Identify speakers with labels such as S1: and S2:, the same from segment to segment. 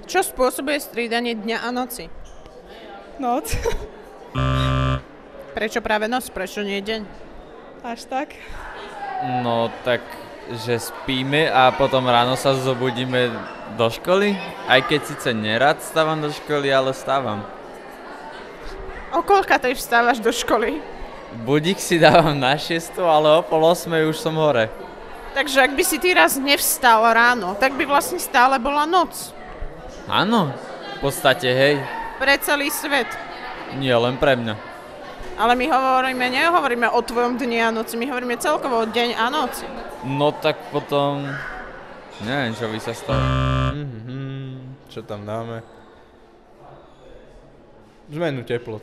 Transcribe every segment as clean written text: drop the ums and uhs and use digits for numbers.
S1: Čo spôsobuje striedanie dňa a noci?
S2: Noc.
S1: Prečo práve noc? Prečo nie deň?
S2: Až tak.
S3: No tak, že spíme a potom ráno sa zobudíme do školy. Aj keď síce nerad stávam do školy, ale stávam.
S1: O koľkatej vstávaš do školy?
S3: Budík si dávam na 6, ale o 7:30 už som hore.
S1: Takže ak by si ty raz nevstal ráno, tak by vlastne stále bola noc.
S3: Áno, v podstate hej.
S1: Pre celý svet.
S3: Nie len pre mňa.
S1: Ale my nehovoríme o tvojom dni a noci, my hovoríme celkovo o deň a noci.
S3: No tak potom... Neviem, čo by sa stalo.
S4: Čo tam dáme? Zmenu teplot.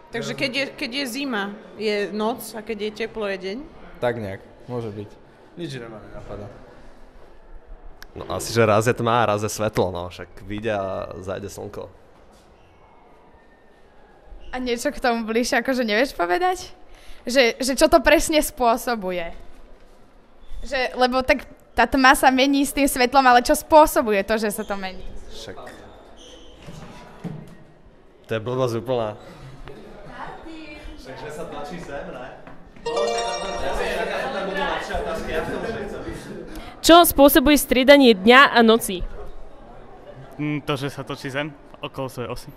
S1: Takže keď je zima, je noc a keď je teplo, je deň?
S4: Tak nejak, môže byť. Nič iné ma nenapadá.
S5: No asi, že raz je tma a raz je svetlo, no však vyjde a zajde slnko.
S6: A niečo k tomu bližšie, akože nevieš povedať? Že čo to presne spôsobuje? Lebo tak tá tma sa mení s tým svetlom, ale čo spôsobuje to, že sa to mení?
S5: Však... To je blbosť úplná. Však, že sa tlačí sem, ne?
S7: Čo spôsobuje striedanie dňa a noci?
S8: To, že sa točí Zem okolo svojej osy.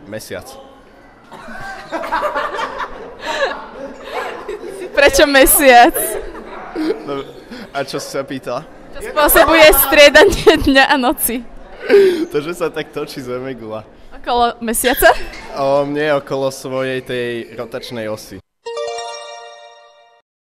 S9: Mesiac.
S6: Prečo mesiac?
S9: No, a čo si sa pýtala?
S6: Čo spôsobuje striedanie dňa a noci?
S9: To, že sa tak točí Zemegula.
S6: Okolo mesiaca?
S9: Nie okolo svojej tej rotačnej osy.